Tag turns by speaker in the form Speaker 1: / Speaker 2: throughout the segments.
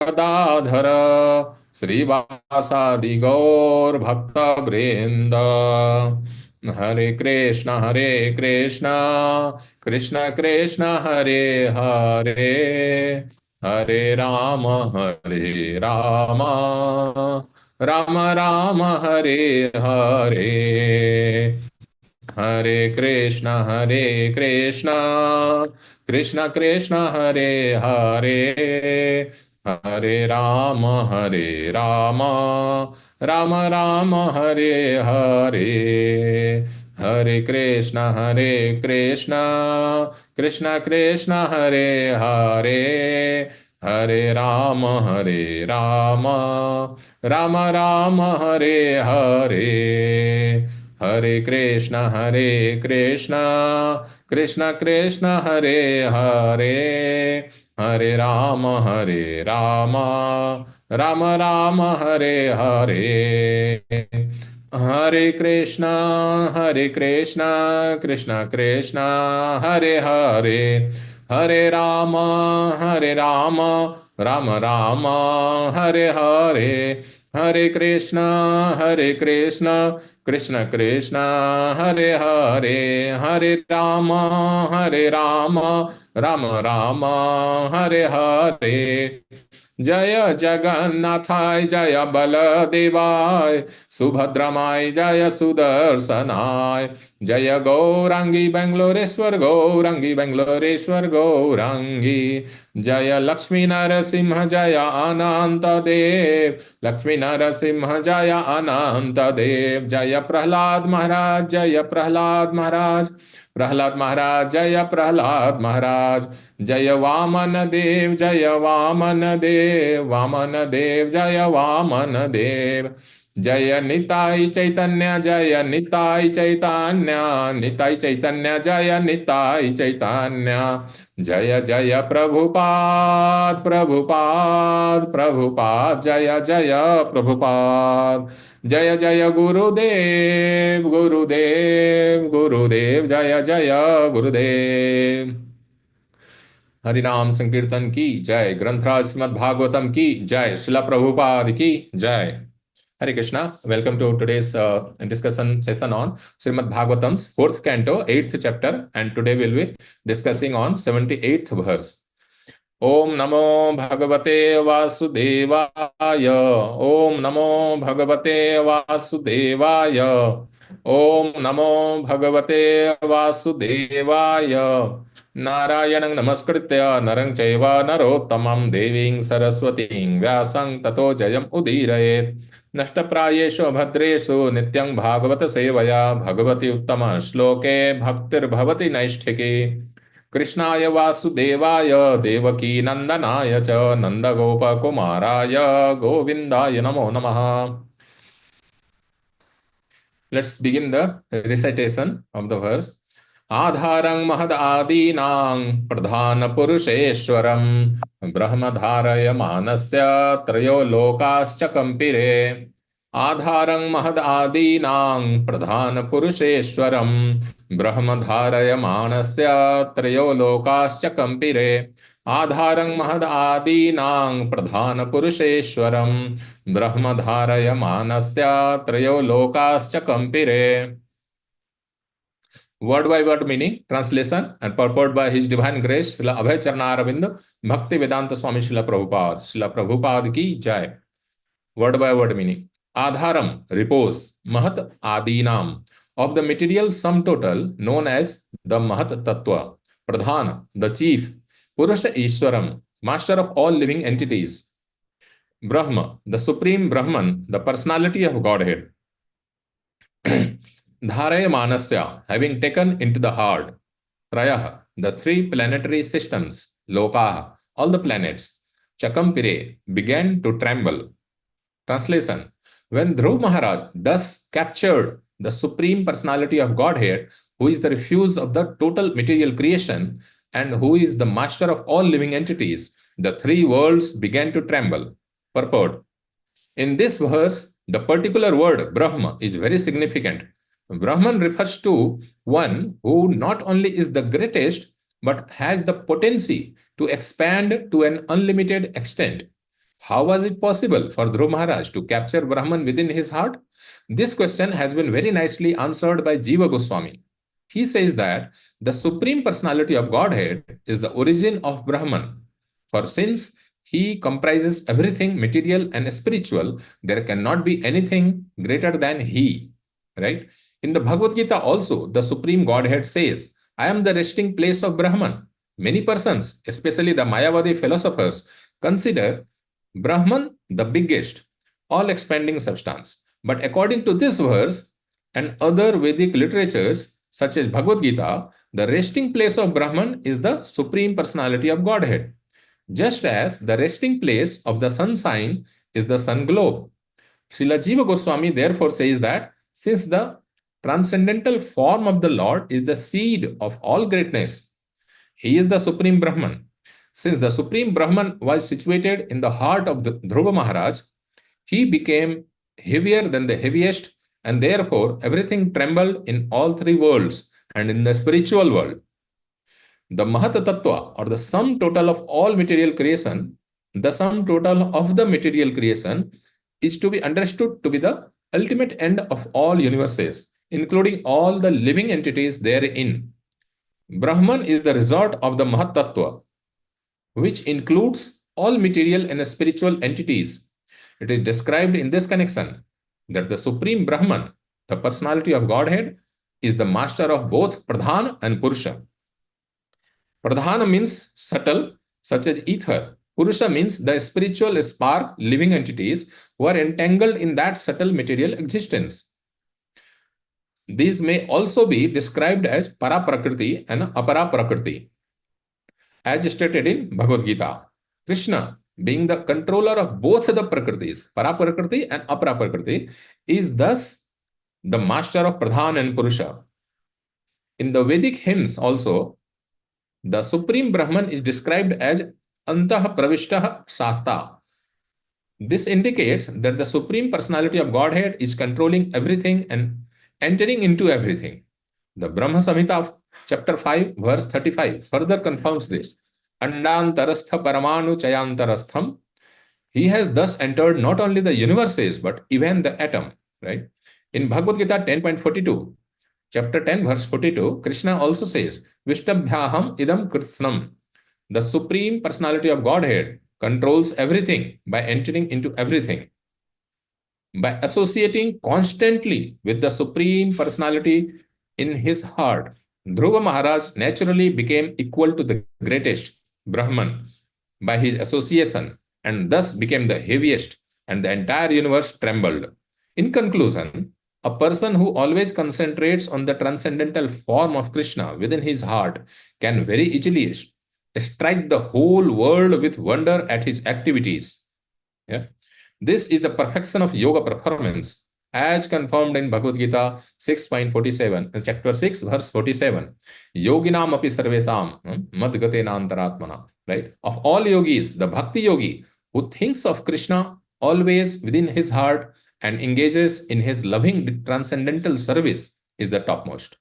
Speaker 1: गदाधर श्रीवासादि गौर भक्त वृंद। हरे कृष्ण कृष्ण कृष्ण हरे हरे, हरे राम राम राम हरे हरे। हरे कृष्ण कृष्ण कृष्ण हरे हरे, हरे राम राम राम हरे हरे। हरे कृष्ण कृष्ण कृष्ण हरे हरे, हरे राम राम राम हरे हरे। हरे कृष्ण कृष्ण कृष्ण हरे हरे, हरे राम राम राम हरे हरे। हरे कृष्ण कृष्ण कृष्ण हरे हरे, हरे राम राम राम हरे हरे। हरे कृष्ण कृष्ण कृष्ण हरे हरे, हरे राम राम राम हरे हरे। जय जगन्नाथाय जय बलदेवाय, सुभद्रमाय जय सुदर्शनाय। जय गौरांगी बेंगलोरेश्वर गौरांगी बेंगलोरेश्वर गौरांगी। जय लक्ष्मी नरसिंह जय अनंत देव, लक्ष्मी नरसिंह जय अनंत देव। जय प्रहलाद महाराज जय प्रहलाद महाराज, प्रहलाद महाराज जय प्रहलाद महाराज। जय वामन देव जय वामन देव, वामन देव जय वामन देव। जय निताई चैतन्य जय निताई चैतन्य, निताई चैतन्य जय निताई चैतन्य। जय जय प्रभुपाद प्रभुपाद प्रभुपाद, जय जय प्रभुपाद। जय जय गुरुदेव गुरुदेव गुरुदेव, जय जय गुरुदेव। हरिनाम संकीर्तन की जय, ग्रंथराज श्रीमद् भागवतम की जय, शिला प्रभुपाद की जय। Hare Krishna. Welcome to today's discussion session on Srimad Bhagavatam's fourth canto, eighth chapter, and today we'll be discussing on 78th verse. Om Namo Bhagavate Vasudevaya. Om Namo Bhagavate Vasudevaya. Om Namo Bhagavate Vasudevaya. नारायणं नमस्कृत्य नरं चैव नरोत्तमं देवीं सरस्वतीं व्यासं ततो जयम् उदीरयेत्। नष्टप्रायेषु भद्रेषु नित्यं भागवत सेवया भगवती उत्तम श्लोके भक्तिर्भवति नैष्ठिकी। कृष्णाय वासुदेवाय देवकी नंदनाय च नंदगोपकुमाराय गोविंदाय नमो नमः। Let's begin the recitation of the verse. आधारं महदादीनां प्रधान पुरुषेश्वरं ब्रह्मधारयमानस्य त्रयो लोकाश्च कंपिरे। आधारं महदादीनां प्रधान पुरुषेश्वरं ब्रह्मधारयमानस्य त्रयो लोकाश्च कंपिरे। आधारं महदादीनां प्रधान पुरुषेश्वरं ब्रह्मधारयमानस्य त्रयो लोकाश्च कंपिरे। Word by word meaning, translation and purport by His Divine Grace Srila Abhay Charnaravind Bhakti Vedanta Swami Srila Prabhupada की जय। Word by word meaning. Adharam, repose. Mahat Adinam, of the material sum total known as the Mahat Tattva. Pradhan, the chief. Purusha Ishwaram, master of all living entities. Brahma, the supreme Brahman, the personality of Godhead. Dharaya Manasya, having taken into the heart. Trayah, the three planetary systems. Lokaha, all the planets. Chakampire, began to tremble. Translation. When Dhruv Maharaj thus captured the supreme personality of Godhead, who is the refuge of the total material creation and who is the master of all living entities, the three worlds began to tremble. Purport. In this verse, the particular word Brahma is very significant. Brahman refers to one who not only is the greatest but has the potency to expand to an unlimited extent. How was it possible for Dhruv Maharaj to capture Brahman within his heart? This question has been very nicely answered by Jiva Goswami. He says that the Supreme Personality of Godhead is the origin of Brahman. For since he comprises everything material and spiritual, there cannot be anything greater than he. Right? In the Bhagavad Gita also, the Supreme Godhead says, I am the resting place of Brahman. Many persons, especially the Mayavadi philosophers, consider Brahman the biggest, all expanding substance. But according to this verse and other Vedic literatures, such as Bhagavad Gita, the resting place of Brahman is the Supreme Personality of Godhead, just as the resting place of the sun sign is the sun globe. Srila Jiva Goswami therefore says that since the transcendental form of the Lord is the seed of all greatness, he is the Supreme Brahman. Since the Supreme Brahman was situated in the heart of the Dhruva Maharaj, he became heavier than the heaviest, and therefore everything trembled in all three worlds and in the spiritual world. The Mahat Tattva, or the sum total of all material creation, the sum total of the material creation is to be understood to be the ultimate end of all universes, including all the living entities therein. Brahman is the result of the Mahat Tattva, which includes all material and spiritual entities. It is described in this connection that the Supreme Brahman, the personality of Godhead, is the master of both Pradhan and Purusha. Pradhana means subtle, such as ether. Purusha means the spiritual spark living entities who are entangled in that subtle material existence. These may also be described as Para Prakriti and Apara Prakriti. As stated in Bhagavad Gita, Krishna, being the controller of both the Prakritis, Para Prakriti and Apara Prakriti, is thus the master of Pradhan and Purusha. In the Vedic hymns also, the Supreme Brahman is described as Antah Pravishtah Shasta. This indicates that the Supreme Personality of Godhead is controlling everything and entering into everything. The Brahma Samhita of chapter 5, verse 35 further confirms this. Andantarastha Paramanu Chayantarastham. He has thus entered not only the universes, but even the atom. Right? In Bhagavad Gita 10.42, chapter 10, verse 42, Krishna also says, Vishtabhyaham idam kritsnam. The Supreme Personality of Godhead controls everything by entering into everything. By associating constantly with the Supreme Personality in his heart, Dhruva Maharaj naturally became equal to the greatest, Brahman, by his association, and thus became the heaviest, and the entire universe trembled. In conclusion, a person who always concentrates on the transcendental form of Krishna within his heart can very easily strike the whole world with wonder at his activities. Yeah? This is the perfection of yoga performance, as confirmed in Bhagavad Gita 6.47, chapter 6, verse 47. Yoginam api sarvesam madgatena antaratmana. Right? Of all yogis, the bhakti yogi who thinks of Krishna always within his heart and engages in his loving transcendental service is the topmost.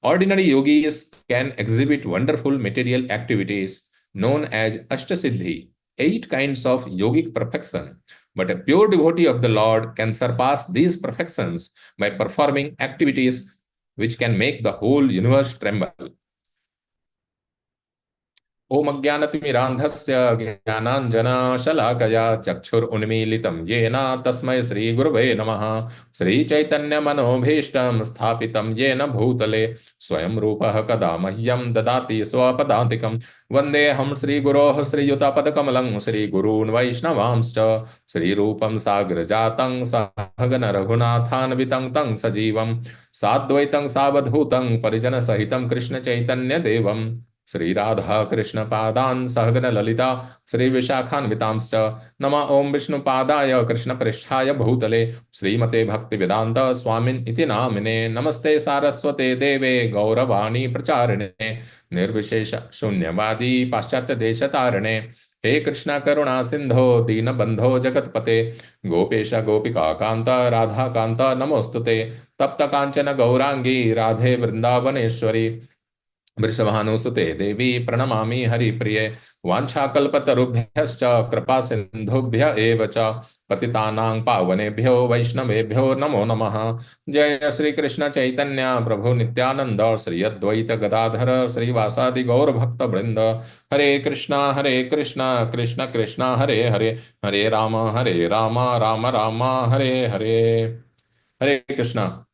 Speaker 1: Ordinary yogis can exhibit wonderful material activities known as Ashtasiddhi, 8 kinds of yogic perfection. But a pure devotee of the Lord can surpass these perfections by performing activities which can make the whole universe tremble. ओम अज्ञानतिमिरान्धस्य ज्ञानाञ्जनशलाकया चक्षुरुन्मीलितं येन तस्मै श्रीगुरवे नमः। श्रीचैतन्यमनोभीष्टं स्थापितं येन भूतले स्वयं रूपः कदा मह्यं ददाति स्वपदान्तिकं। वन्देऽहं श्रीगुरोः श्रीयुतपदकमलं श्रीगुरून् वैष्णवांश्च श्रीरूपं साग्रजातं सहगन रघुनाथान्वितं तं सजीवं साद्वैतं सावधूतं परिजनसहितं कृष्णचैतन्यदेवं श्री राधा कृष्ण पादान सहगन ललिता श्री विशाखान्वितांश्च नमः ओम विष्णुपादाय कृष्ण पृष्ठाय भूतले श्रीमते भक्ति वेदांत स्वामिन् इति नामिने नमस्ते सारस्वते देवे गौरवाणी प्रचारिणे निर्विशेष शून्यवादी पाश्चात्य देशतारिणे हे कृष्ण करुणा सिंधो दीनबंधो जगतपते गोपेश गोपिका कांत राधा कांत नमोस्तुते तप्त कांचन गौरांगी राधे वृंदावनेश्वरी वृषभानुसुते देवी प्रणमामि हरिप्रिये वाञ्छाकल्पतरुभ्यश्च कृपा सिन्धुभ्य एव च पतितानां पावनेभ्यो वैष्णवेभ्यो नमो नमः। जय श्री कृष्ण चैतन्य प्रभु नित्यानंद श्री अद्वैत गदाधर श्रीवासादि गौर भक्त वृंद। हरे कृष्णा कृष्ण कृष्ण हरे हरे, हरे राम राम राम हरे हरे। हरे Krishna.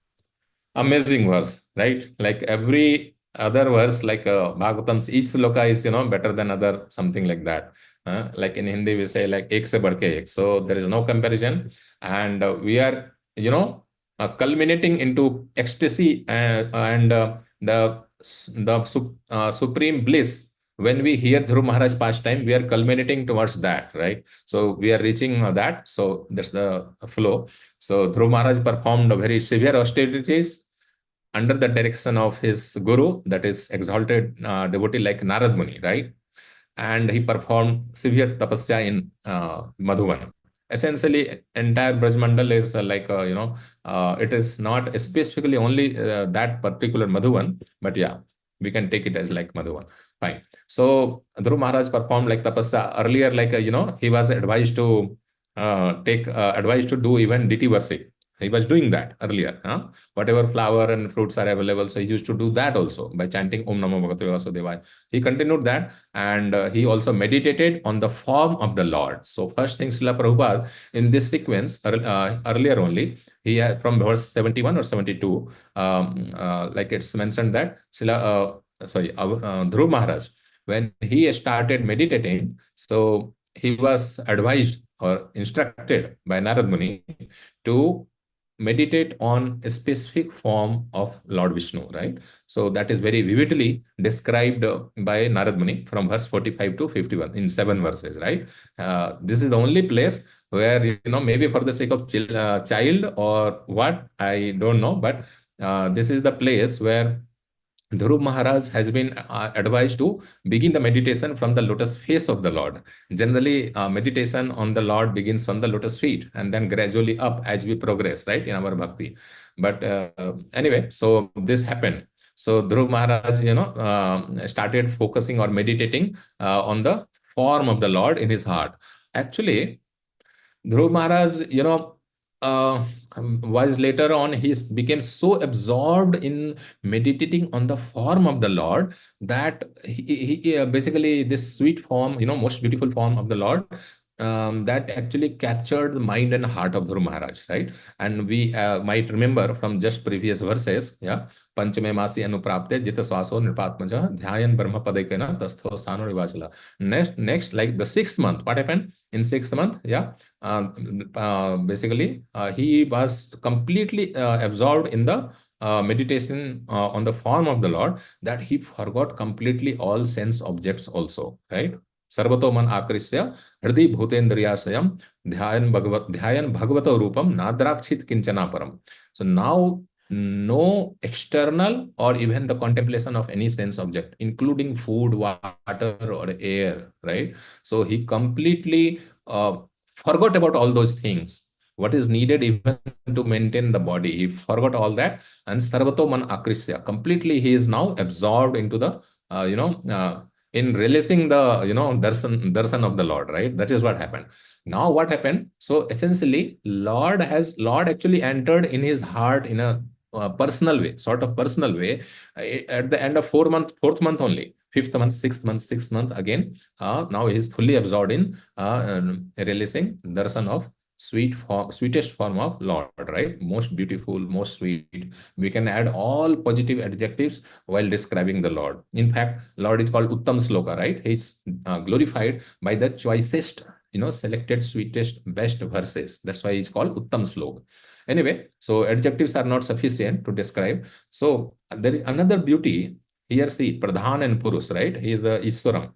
Speaker 1: Amazing verse, right? Like every other verse, like Bhagavatam's each sloka is, better than other, something like that. Like in Hindi, we say like ek se badh ke ek. So there is no comparison, and we are, culminating into ecstasy and the supreme bliss. When we hear Dhruv Maharaj pastime, we are culminating towards that, right? So we are reaching that. So that's the flow. So Dhruv Maharaj performed very severe austerities under the direction of his guru, that is exalted devotee like Narad Muni, right? And he performed severe tapasya in Madhuvan. Essentially, entire Brajmandal is it is not specifically only that particular Madhuvan, but yeah, we can take it as like Madhuvan. Fine. So Dhruv Maharaj performed like tapasya earlier, like he was advised to take advised to do even DT worship. He was doing that earlier. Huh? Whatever flower and fruits are available, so he used to do that also by chanting Om Namo Bhagavate Vasudevaya. He continued that, and he also meditated on the form of the Lord. So first thing, Srila Prabhupada, in this sequence, earlier only, he had, from verse 71 or 72, like it's mentioned that Dhruv Maharaj, when he started meditating, so he was advised or instructed by Narad Muni to meditate on a specific form of Lord Vishnu, right? So that is very vividly described by Narad Muni from verse 45 to 51 in 7 verses, right? This is the only place where, maybe for the sake of child or what, I don't know, but this is the place where Dhruv Maharaj has been advised to begin the meditation from the lotus face of the Lord. Generally, meditation on the Lord begins from the lotus feet and then gradually up as we progress, right, in our bhakti. But anyway, so this happened. So Dhruv Maharaj, started focusing or meditating on the form of the Lord in his heart. Actually, Dhruv Maharaj, was later on, he became so absorbed in meditating on the form of the Lord that basically this sweet form, most beautiful form of the Lord, that actually captured the mind and heart of Dhruv Maharaj, right? And we might remember from just previous verses, yeah, Panchame Masi Anuprapte Jita Swaso Nirpatmaja Dhyayan Brahma Padekana Tastho Sano Rivachala. Next, like the 6th month, what happened in 6th month? Yeah, basically, he was completely absorbed in the meditation on the form of the Lord, that he forgot completely all sense objects also, right? सर्वतो मन आकृष्य हृदय भूतेन्द्रियाशयम ध्यान भगवत रूपम नाद्राक्षित किंचना परम. So now no external or even the contemplation of any sense object, including food, water, or air, right? So he completely forgot about all those things. What is needed even to maintain the body, he forgot all that. And sarvato man akrisya, completely he is now absorbed into the in releasing the darshan of the Lord, right? That is what happened. Now what happened? So essentially, Lord actually entered in his heart in a personal way, sort of personal way, at the end of fourth month only, 5th month, 6th month again. Now he is fully absorbed in releasing darshan of sweetest form of Lord, right? Most beautiful, most sweet. We can add all positive adjectives while describing the Lord. In fact, Lord is called Uttam Sloka, right? He's glorified by the choicest, selected, sweetest, best verses. That's why he's called Uttam Sloka. Anyway, so adjectives are not sufficient to describe. So there is another beauty here. See, Pradhan and Purus, right? He is a Iswaram.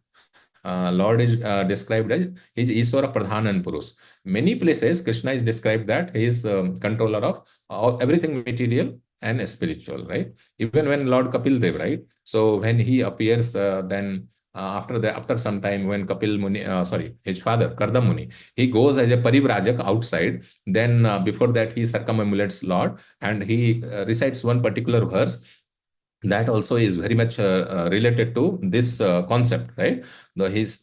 Speaker 1: Lord is described as he is Iswara Pradhan and Purus. Many places, Krishna is described that he is controller of everything material and spiritual, right? Even when Lord Kapil Dev, right? So when he appears, then after some time, when Kapil Muni, his father Kardam Muni, he goes as a parivrajak outside. Then before that, he circumambulates Lord and he recites one particular verse. that also is very much related to this concept, right?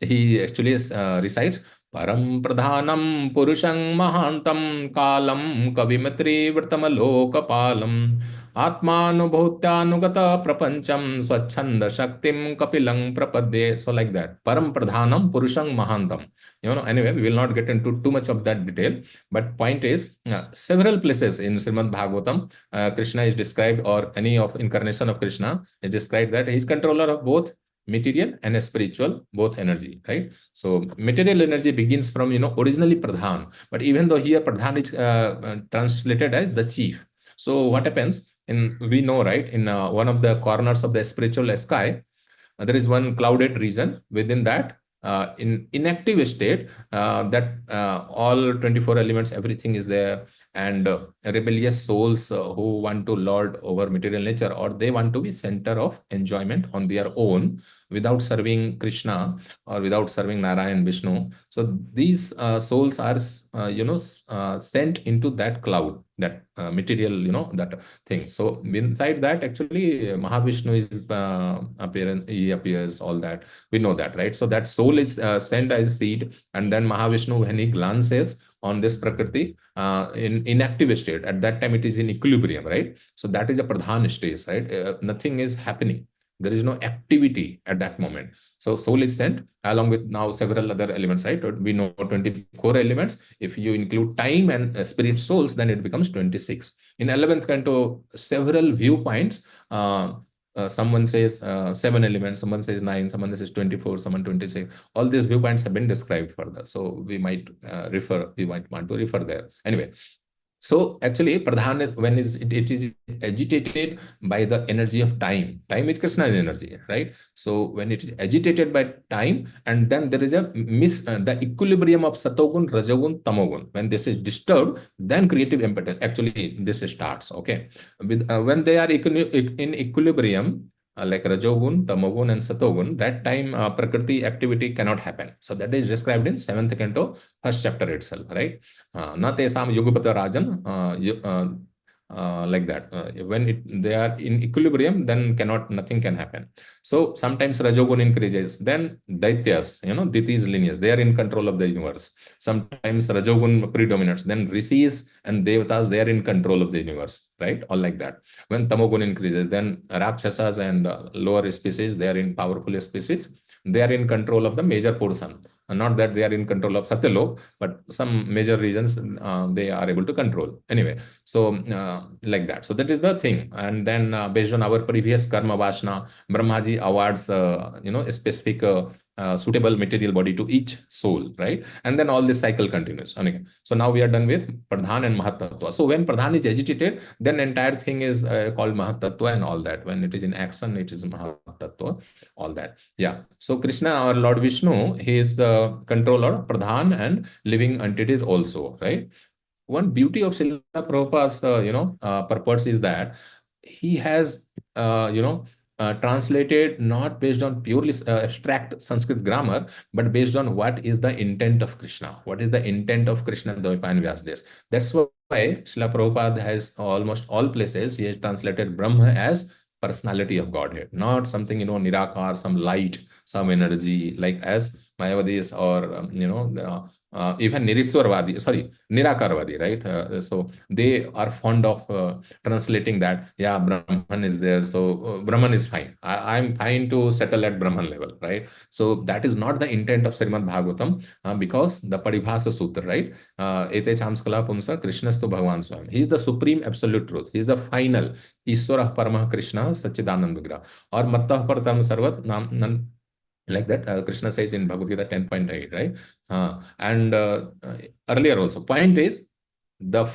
Speaker 1: He actually recites Param Pradhanam Purushang Mahantam Kalam Kavimatri Vrtamalokapalam Atmanubhutyanugata Prapancham Swachanda Shaktim Kapilang Prapadye. So like that. Param Pradhanam Purushang Mahantam. Anyway, we will not get into too much of that detail. But point is, several places in Srimad Bhagavatam, Krishna is described, or any of incarnation of Krishna is described, that he is controller of both material and spiritual, both energy, right? So material energy begins from, originally Pradhan, but even though here Pradhan is translated as the chief. So what happens, we know, right, in one of the corners of the spiritual sky, there is one clouded region. Within that, in inactive state, that all 24 elements, everything is there, and rebellious souls who want to lord over material nature, or they want to be center of enjoyment on their own without serving Krishna or without serving Narayan, Vishnu. So these souls are sent into that cloud, that material, that thing. So inside that, actually, Mahavishnu is he appears, all that. We know that, right? So that soul is sent as seed, and then Mahavishnu, when he glances on this Prakriti in inactive state, at that time it is in equilibrium, right? So that is a Pradhan stage, right? Nothing is happening. There is no activity at that moment. So soul is sent along with now several other elements, right? We know 24 elements. If you include time and spirit souls, then it becomes 26. In 11th canto, several viewpoints. Someone says 7 elements, someone says 9, someone says 24, someone 26. All these viewpoints have been described further. So we might want to refer there. Anyway, so actually, Pradhan, when it is agitated by the energy of time. Time is Krishna's energy, right? So when it is agitated by time, and then there is the equilibrium of Satogun, Rajogun, Tamogun. When this is disturbed, then creative impetus actually this starts. Okay, when they are in equilibrium, like Rajogun, Tamogun, and Satogun, that time Prakriti activity cannot happen. So that is described in 7th canto, 1st chapter itself, right? Na tesam yugupata rajan, like that. When they are in equilibrium, then nothing can happen. So sometimes Rajogun increases, then Daityas, Ditis lineage, they are in control of the universe. Sometimes Rajogun predominates, then Rishis and Devatas, they are in control of the universe, right? All like that. When Tamogun increases, then Rakshasas and lower species, they are in powerful species, they are in control of the major portion. Not that they are in control of Satyalok, but some major regions they are able to control. Anyway, so like that. So that is the thing. And then based on our previous karma vasana, Brahmaji awards a specific suitable material body to each soul, right? And then all this cycle continues. Okay. So now we are done with Pradhan and Mahatattva. So when Pradhan is agitated, then entire thing is called Mahatattva and all that. When it is in action, it is Mahatattva, all that. Yeah. So Krishna, our Lord Vishnu, he is the controller of Pradhan and living entities also, right? One beauty of Srila Prabhupada's, purpose is that he has, translated not based on purely abstract Sanskrit grammar, but based on what is the intent of Krishna. What is the intent of Krishna Dvaipayan Vyasdes? That's why Srila Prabhupada has almost all places, he has translated Brahma as personality of Godhead, not something, Nirakar, some light, some energy, like as Mayavadis or, even Nirakarvadi, right? So they are fond of translating that, yeah, Brahman is there, so Brahman is fine. I'm fine to settle at Brahman level, right? So that is not the intent of Srimad Bhagavatam, because the Paribhasa Sutra, right? Ete Chamskala Pumsa Krishnastu Bhagavan Swam. He is the supreme absolute truth. He is the final Ishwara Paramah Krishna Sachidanand Vigraha. Or Mattah Paratam Sarvat Nam, like that Krishna says in Bhagavad Gita 10.8, right? And earlier also, point is, the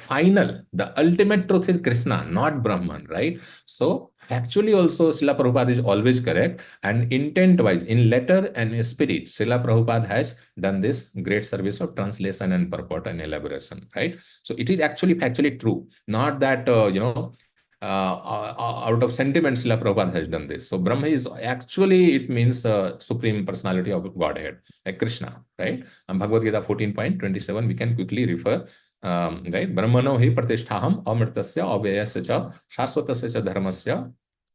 Speaker 1: ultimate truth is Krishna, not Brahman, right? So factually also Srila Prabhupada is always correct, and intent-wise, in letter and in spirit, Srila Prabhupada has done this great service of translation and purport and elaboration, right? So it is actually factually true, not that, out of sentiment, Srila Prabhupada has done this. So Brahma is actually, it means supreme personality of Godhead, like Krishna, right? And Bhagavad Gita 14.27, we can quickly refer, right? Brahmano hi pratisthaham amritasya avayasya cha shasvatasya cha dharmasya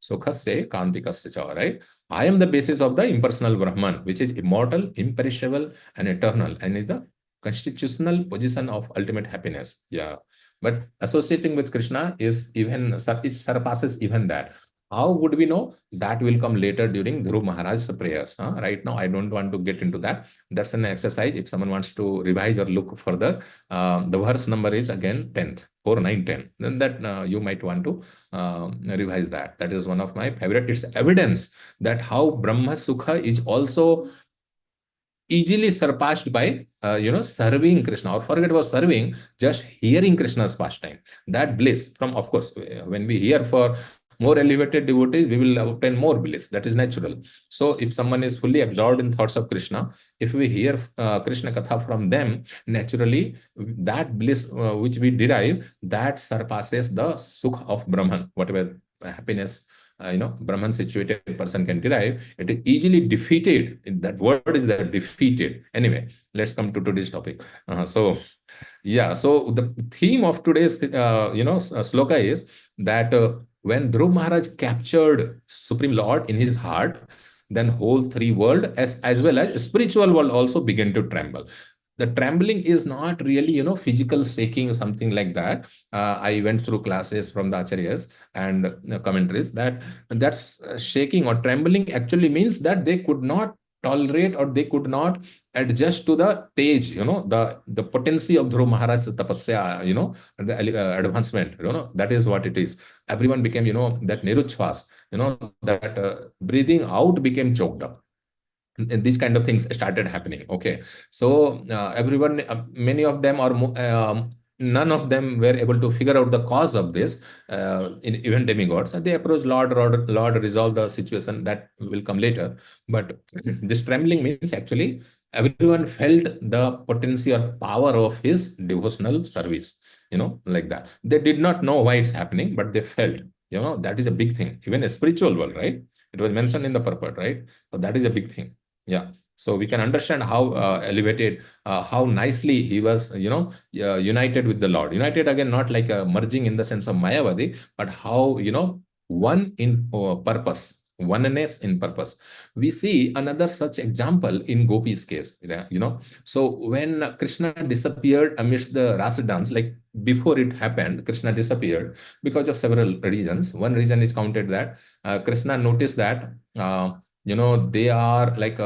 Speaker 1: Sukhasya Kantikasya cha, right? I am the basis of the impersonal Brahman, which is immortal, imperishable, and eternal, and is the constitutional position of ultimate happiness. Yeah. But associating with Krishna is even, it surpasses even that. How would we know? That will come later during Dhruv Maharaj's prayers. Right now, I don't want to get into that. That's an exercise. If someone wants to revise or look further, the verse number is again 10th, 4, 9, 10. Then that you might want to revise that. That is one of my favorite. It's evidence that how Brahma Sukha is also easily surpassed by serving Krishna, or forget about serving, just hearing Krishna's pastime. That bliss from, of course, when we hear for more elevated devotees, we will obtain more bliss. That is natural. So if someone is fully absorbed in thoughts of Krishna, if we hear Krishna Katha from them, naturally that bliss which we derive, that surpasses the Sukh of Brahman, whatever happiness Brahman situated person can derive. It is easily defeated. That word is that defeated. Anyway, let's come to today's topic. So the theme of today's sloka is that when Dhruv Maharaj captured Supreme Lord in his heart, then whole three world as well as spiritual world also began to tremble. The trembling is not really physical shaking, something like that. I went through classes from the acharyas and commentaries that's shaking or trembling actually means that they could not tolerate or they could not adjust to the tej, the potency of Dhruv Maharaj's tapasya, the advancement, that is what it is. Everyone became, that niruchvas, that breathing out became choked up. And these kind of things started happening. Okay, so everyone, many of them, or none of them were able to figure out the cause of this. Even demigods, they approached Lord, resolve the situation. That will come later. But this trembling means actually everyone felt the potency or power of his devotional service. Like that. They did not know why it's happening, but they felt. That is a big thing. Even a spiritual world, right? It was mentioned in the purport, right? So that is a big thing. Yeah. So we can understand how elevated, how nicely he was, united with the Lord. United again, not like merging in the sense of Mayavadi, but how, one in purpose, oneness in purpose. We see another such example in Gopi's case, So when Krishna disappeared amidst the rasa dance, like before it happened, Krishna disappeared because of several reasons. One reason is counted that Krishna noticed that they are like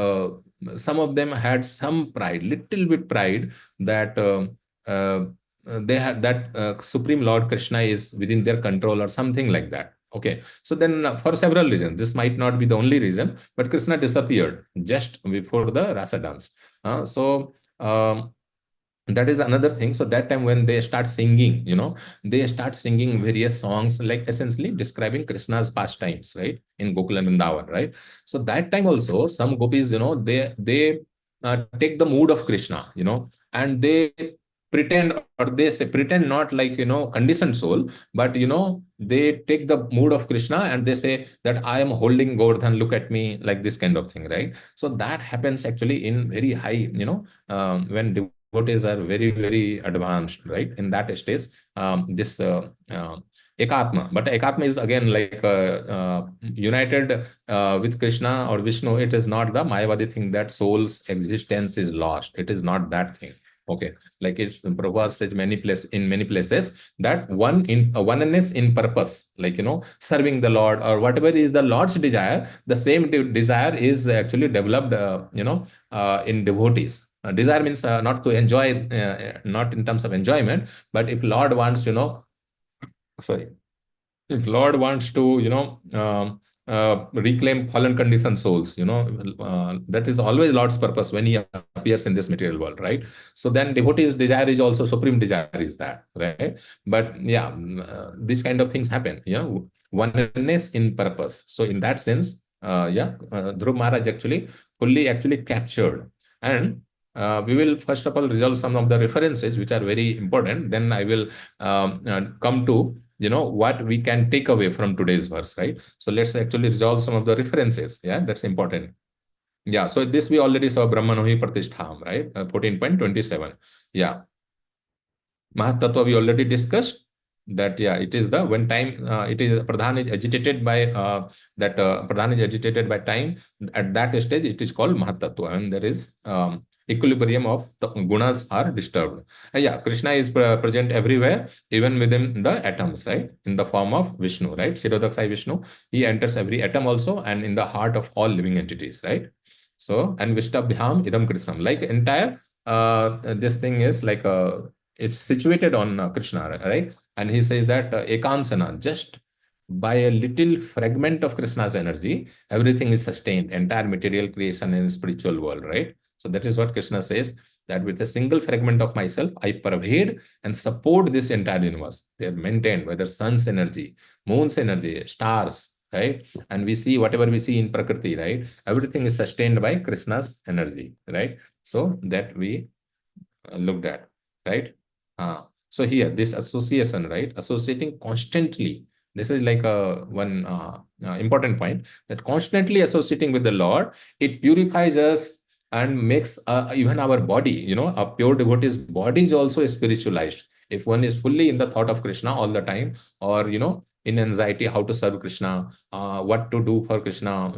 Speaker 1: some of them had some pride, little bit pride, that uh, they had that Supreme Lord Krishna is within their control or something like that. Okay, so then for several reasons, this might not be the only reason, but Krishna disappeared just before the rasa dance. So that is another thing. So that time when they start singing, they start singing various songs, like essentially describing Krishna's pastimes, right, in Gokul and Vrindavan, right? So that time also some gopis, they take the mood of Krishna, and they pretend, or they say pretend, not like conditioned soul, but they take the mood of Krishna and they say that I am holding Govardhan, look at me, like this kind of thing, right? So that happens actually in very high, when devotees are very, very advanced, right? In that stage, this ekatma. But ekatma is again like united with Krishna or Vishnu. It is not the Mayavadi thing that soul's existence is lost. It is not that thing. Okay, like it's Prabhupada says in many places that oneness in purpose, like serving the Lord or whatever is the Lord's desire, the same desire is actually developed, in devotees. Desire means not to enjoy, not in terms of enjoyment, but if Lord wants, sorry, if Lord wants to, reclaim fallen conditioned souls, that is always Lord's purpose when he appears in this material world, right? So then devotee's desire is also supreme desire, is that, right? But yeah, these kind of things happen, oneness in purpose. So in that sense, Dhruv Maharaj actually fully actually captured. And we will first of all resolve some of the references which are very important. Then I will come to what we can take away from today's verse, right? So let's actually resolve some of the references. Yeah, that's important. Yeah, so this we already saw, Brahmanohi Pratistham, right? 14.27. Yeah. Mahatattva we already discussed. that it is the when time it is pradhan is agitated by that pradhan is agitated by time. At that stage it is called mahatattva, and there is equilibrium of the gunas are disturbed. Krishna is present everywhere, even within the atoms, right, in the form of Vishnu, right, Shirodaksai Vishnu. He enters every atom also, and in the heart of all living entities, right. So, and Vishtabhyam idam Krishnam, like entire this thing is like it's situated on Krishna, right? And he says that Ekansana, just by a little fragment of Krishna's energy, everything is sustained, entire material creation in spiritual world, right? So that is what Krishna says, that with a single fragment of myself, I pervade and support this entire universe. They are maintained, whether sun's energy, moon's energy, stars, right? And we see whatever we see in Prakriti, right? Everything is sustained by Krishna's energy, right? So that we looked at, right? So here, this association, right? Associating constantly. This is like a one important point, that constantly associating with the Lord, it purifies us and makes even our body, a pure devotee's body is also spiritualized. If one is fully in the thought of Krishna all the time, or, in anxiety, how to serve Krishna, what to do for Krishna,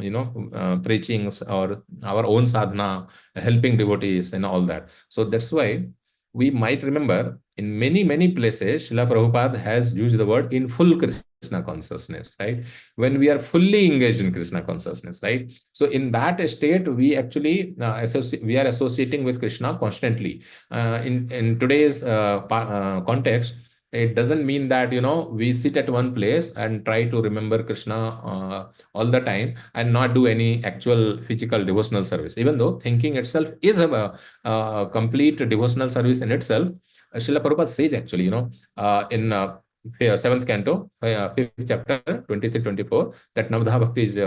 Speaker 1: preachings or our own sadhana, helping devotees and all that. So that's why we might remember in many, many places, Srila Prabhupada has used the word in full Krishna consciousness, right? When we are fully engaged in Krishna consciousness, right? So in that state, we actually we are associating with Krishna constantly. In today's context, it doesn't mean that we sit at one place and try to remember Krishna all the time and not do any actual physical devotional service, even though thinking itself is a complete devotional service in itself. Srila Prabhupada says actually, in seventh canto, fifth chapter, 23-24, that Navadha Bhakti is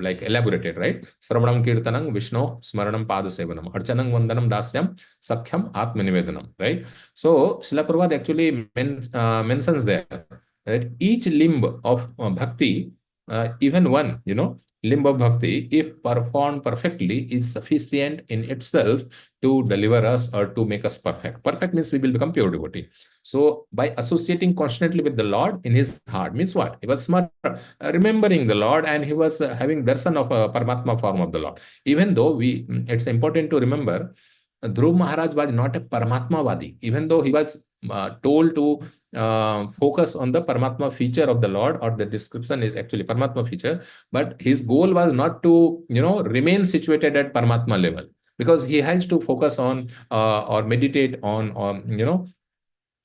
Speaker 1: like elaborated, right? Sravanam Kirtanam Vishnu Smaranam Pada Sevanam Archanam Vandanam Dasyam Sakhyam Atmanivedanam, right? So Srila Prabhupada actually mentions there that each limb of bhakti, even one, limb of bhakti, if performed perfectly, is sufficient in itself to deliver us or to make us perfect. Perfect means we will become pure devotee. So by associating constantly with the Lord in his heart, means what? He was smart, remembering the Lord, and he was having darshan of a Paramatma form of the Lord. Even though it's important to remember, Dhruv Maharaj was not a Paramatmavadi, even though he was told to focus on the Paramatma feature of the Lord, or the description is actually Paramatma feature, but his goal was not to, remain situated at Paramatma level, because he has to focus on or meditate on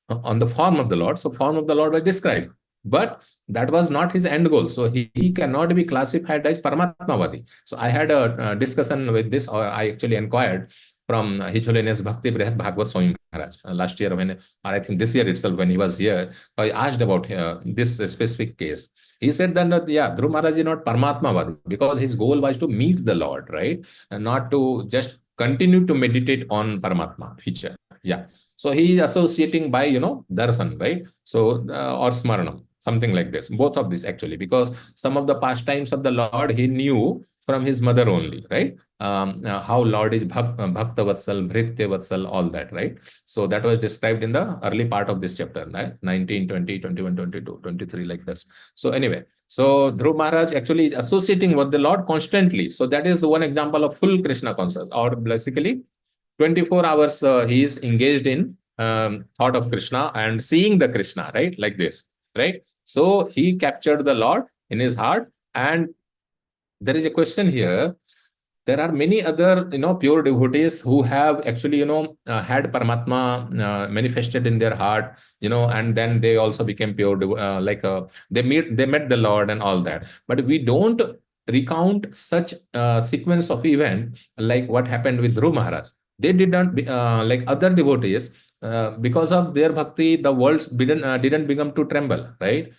Speaker 1: on the form of the Lord. So form of the Lord was described, but that was not his end goal. So he cannot be classified as Paramatmavadi. So I had a discussion with this, or I actually inquired from His Holiness Bhakti Brihat Bhagavad Swami Maharaj last year, or I think this year itself when he was here. I asked about this specific case. He said that, Dhruv Maharaj is not Paramatmavadi, because his goal was to meet the Lord, right? And not to just continue to meditate on Paramatma feature. Yeah. So he is associating by, darshan, right? So, or smaranam, something like this. Both of these actually, because some of the pastimes of the Lord he knew from his mother only, right? How Lord is Bhakta Vatsal, Bhritya Vatsal, all that, right? So that was described in the early part of this chapter, right? 19, 20, 21, 22, 23, like this. So anyway, so Dhruv Maharaj actually associating with the Lord constantly. So that is one example of full Krishna concept, or basically 24 hours he is engaged in thought of Krishna and seeing the Krishna, right? Like this, right? So he captured the Lord in his heart. And there is a question here. There are many other, pure devotees who have actually, had Paramatma manifested in their heart, and then they also became pure, they met the Lord and all that. But we don't recount such sequence of event like what happened with Dhruv Maharaj. They did not, like other devotees, because of their bhakti, the world didn't become to tremble, right?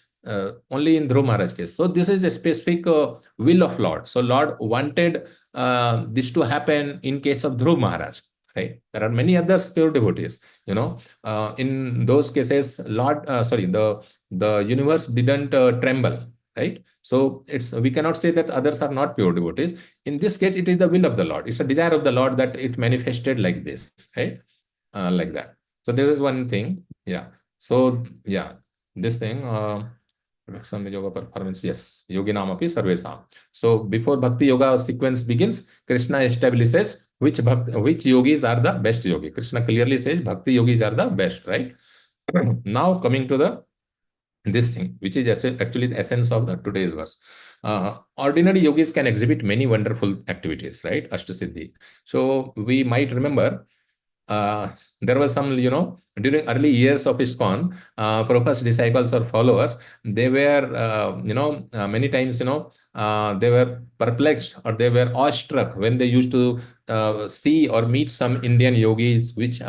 Speaker 1: Only in Dhruv Maharaj case. So this is a specific will of Lord. So Lord wanted this to happen in case of Dhruv Maharaj, right? There are many other pure devotees, in those cases, the universe didn't tremble, right? So we cannot say that others are not pure devotees. In this case, it is the will of the Lord. It's a desire of the Lord that it manifested like this, right? Like that. So this is one thing. Yeah. So yeah. this thing, some yoga performance, yes, yoginam api sarvesam. So before bhakti yoga sequence begins, Krishna establishes which yogis are the best yogi. Krishna clearly says bhakti yogis are the best, right? Now coming to the this thing, which is actually the essence of the today's verse. Ordinary yogis can exhibit many wonderful activities, right? Ashtasiddhi. So we might remember there was some, during early years of ISKCON, Prabhupada's disciples or followers, they were, many times, they were perplexed or they were awestruck when they used to see or meet some Indian yogis, which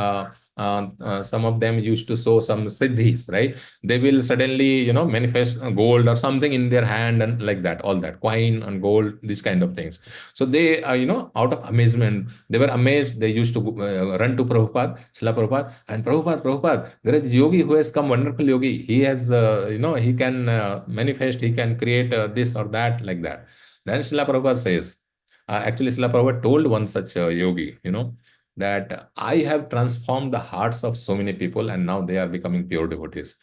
Speaker 1: some of them used to show some siddhis, right? They will suddenly, manifest gold or something in their hand and like that, all that, coin and gold, these kind of things. So they, out of amazement, they were amazed. They used to run to Prabhupada, Srila Prabhupada, and Prabhupada, there is yogi who has come, wonderful yogi. He has, he can manifest, he can create this or that, like that. Then Srila Prabhupada says, actually, Srila Prabhupada told one such yogi, that I have transformed the hearts of so many people and now they are becoming pure devotees.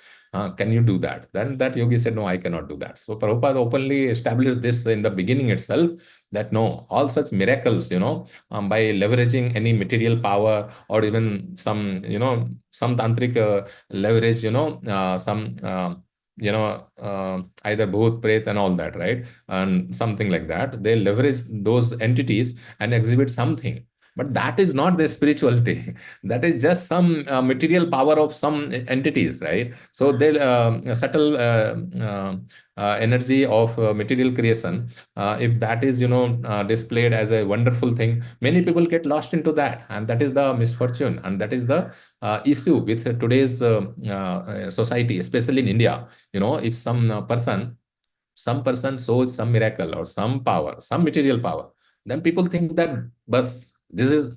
Speaker 1: Can you do that? Then that yogi said, no, I cannot do that. So Prabhupada openly established this in the beginning itself, that no, all such miracles, by leveraging any material power or even some, some tantric leverage, some, either bhoot, pret and all that, right? And something like that. They leverage those entities and exhibit something. But that is not the spirituality. That is just some material power of some entities, right? So they subtle energy of material creation, if that is, displayed as a wonderful thing, many people get lost into that, and that is the misfortune, and that is the issue with today's society, especially in India. If some person shows some miracle or some power, some material power, then people think that bas this is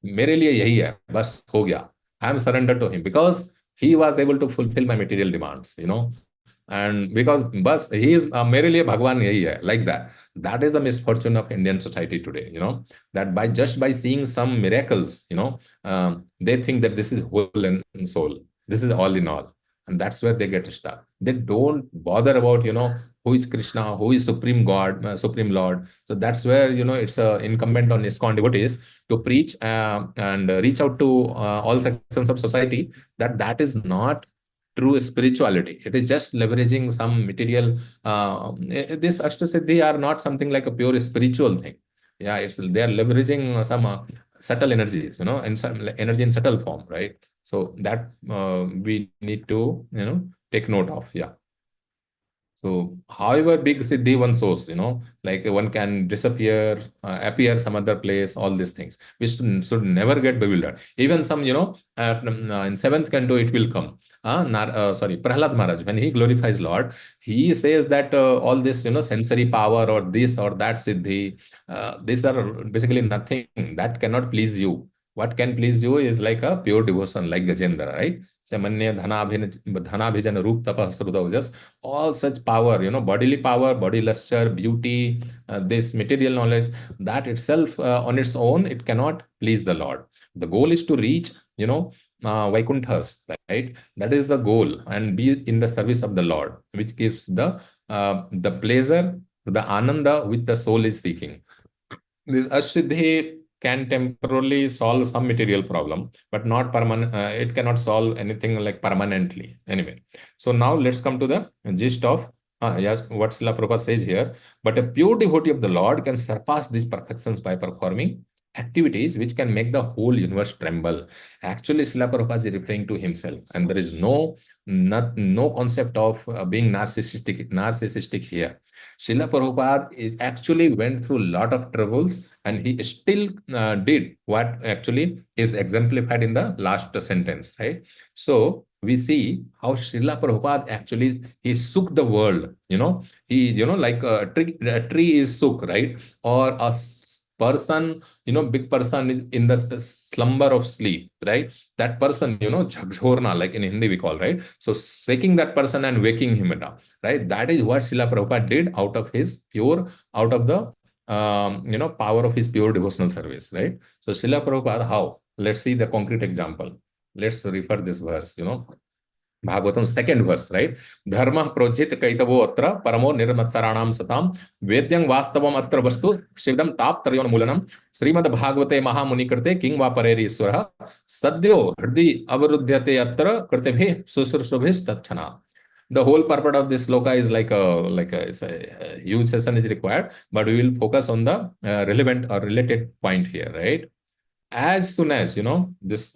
Speaker 1: मेरे लिए यही है, बस हो गया. I am surrendered to him because he was able to fulfill my material demands, and because bas he is मेरे लिए भगवान यही है, like that. That is the misfortune of Indian society today, that by seeing some miracles, they think that this is whole and soul, this is all in all, and that's where they get stuck. They don't bother about, who is Krishna, who is Supreme God, Supreme Lord. So that's where, it's incumbent on ISKCON devotees to preach and reach out to all sections of society, that is not true spirituality. It is just leveraging some material. This Ashtasiddhi are not something like a pure spiritual thing. Yeah, they are leveraging some subtle energies, and some energy in subtle form, right? So that we need to, take note of. Yeah. So, however big Siddhi one shows, like one can disappear, appear some other place, all these things. We should never get bewildered. Even some, in seventh canto, it will come. Prahlad Maharaj, when he glorifies Lord, he says that all this, sensory power or this or that Siddhi, these are basically nothing that cannot please you. What can please you is like a pure devotion, like Gajendra, right? Samanya dhanabhijan roop tapah srudavujas, all such power, bodily power, body luster, beauty, this material knowledge, that itself on its own, it cannot please the Lord. The goal is to reach, Vaikunthas, right? That is the goal, and be in the service of the Lord, which gives the pleasure, the ananda which the soul is seeking. This Ashiddhi can temporarily solve some material problem, but not permanent. It cannot solve anything like permanently. Anyway, so now let's come to the gist of yes, what Srila Prabhupada says here. But a pure devotee of the Lord can surpass these perfections by performing activities which can make the whole universe tremble. Actually, Srila Prabhupada is referring to himself, and there is no concept of being narcissistic here. Srila Prabhupada is actually went through a lot of troubles, and he still did what actually is exemplified in the last sentence, right? So we see how Srila Prabhupada actually he shook the world. He like a tree is shook, right? Or a person, big person is in the slumber of sleep, right? That person, jhagzhorna, like in Hindi we call, right? So shaking that person and waking him up, right? That is what Srila Prabhupada did out of the power of his pure devotional service, right? So Srila Prabhupada, how? Let's see the concrete example. Let's refer this verse, Bhagavatam second verse, right? Dharma projit kaitavo atra paramo nirmatsaranam satam vedyang vastavam atra vastu shivdam tap taryon mulanam Srimad Bhagavate Mahamuni krite king vapareri iswara sadyo hrdi avarudhyate atra kritebhi susrusubhis tatchana. The whole purport of this sloka is a huge session is required, but we will focus on the relevant or related point here, right? As soon as this,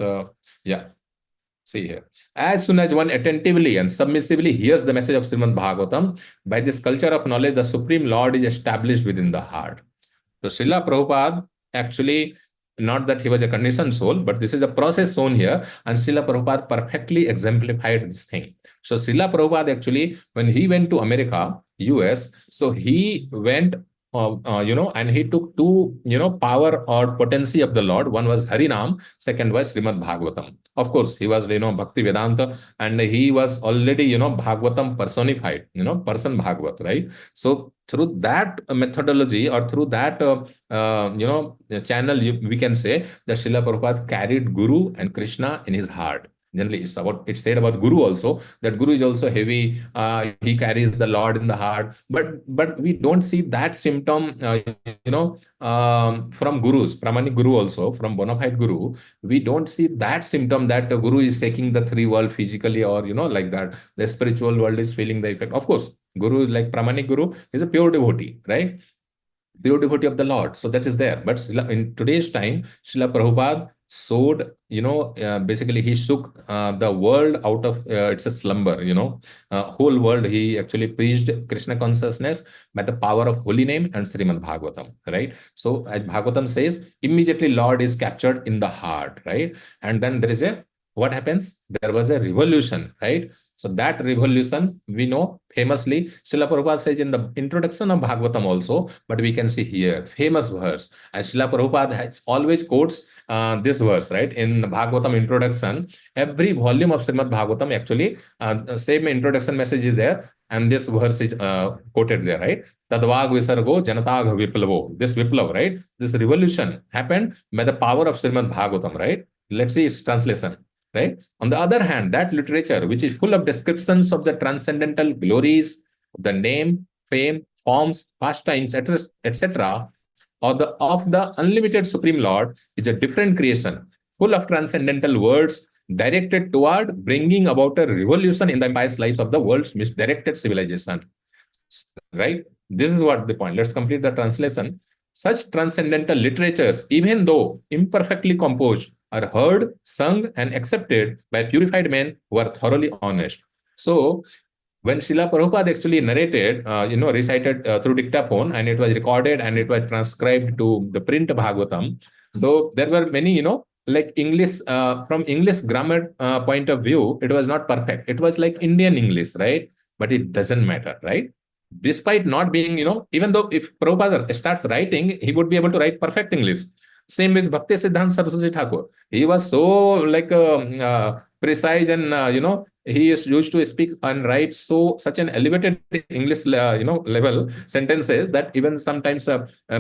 Speaker 1: yeah. See here. As soon as one attentively and submissively hears the message of Srimad Bhagavatam, by this culture of knowledge, the Supreme Lord is established within the heart. So Srila Prabhupada actually, not that he was a conditioned soul, but this is the process shown here, and Srila Prabhupada perfectly exemplified this thing. So Srila Prabhupada actually, when he went to America, US, so he went and he took two, power or potency of the Lord. One was Harinam, second was Srimad Bhagavatam. Of course, he was, Bhakti Vedanta, and he was already, Bhagavatam personified, person Bhagavat, right? So through that methodology or through that, channel, we can say that Srila Prabhupada carried Guru and Krishna in his heart. Generally, it's said about Guru also, that Guru is also heavy. He carries the Lord in the heart, but we don't see that symptom, from Gurus, Pramanic Guru also, from bona fide Guru. We don't see that symptom that the Guru is taking the three world physically, or like that. The spiritual world is feeling the effect. Of course, Guru is like Pramanic Guru is a pure devotee, right? Pure devotee of the Lord. So that is there. But in today's time, Srila Prabhupada showed, basically he shook the world out of its a slumber, whole world. He actually preached Krishna consciousness by the power of holy name and Srimad Bhagavatam, right? So as Bhagavatam says, immediately Lord is captured in the heart, right? And then there is what happens? There was a revolution, right? So that revolution, we know famously, Srila Prabhupada says in the introduction of Bhagavatam also, but we can see here, famous verse. And Srila Prabhupada has always quotes this verse, right? In Bhagavatam introduction, every volume of Srimad Bhagavatam, actually, same introduction message is there, and this verse is quoted there, right? Tadvag visargo janatag viplavo. This viplav, right? This revolution happened by the power of Srimad Bhagavatam, right? Let's see its translation. Right? On the other hand, that literature, which is full of descriptions of the transcendental glories, the name, fame, forms, pastimes, etc., of the unlimited Supreme Lord, is a different creation, full of transcendental words directed toward bringing about a revolution in the impious lives of the world's misdirected civilization. Right? This is what the point. Let's complete the translation. Such transcendental literatures, even though imperfectly composed, are heard, sung, and accepted by purified men who are thoroughly honest. So, when Srila Prabhupada actually narrated, recited through dictaphone, and it was recorded and it was transcribed to the print Bhagavatam. So, there were many, like English, from English grammar point of view, it was not perfect. It was like Indian English, right? But it doesn't matter, right? Despite not being, even though if Prabhupada starts writing, he would be able to write perfect English. Same with Bhakti Siddhanta Saraswati Thakur. He was so precise, and he is used to speak and write such an elevated English level sentences that even sometimes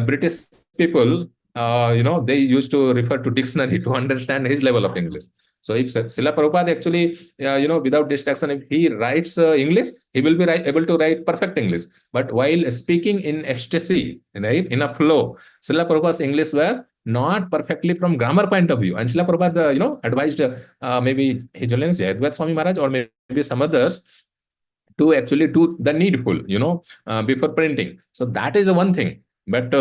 Speaker 1: British people they used to refer to dictionary to understand his level of English. So if Srila Prabhupada actually, without distraction, if he writes English, he will be able to write perfect English. But while speaking in ecstasy, right, in a flow, Srila Prabhupada's English were not perfectly from grammar point of view. And Srila Prabhupada, advised maybe His Holiness Jayadvaita Swami Maharaj or maybe some others to actually do the needful, before printing. So that is the one thing. But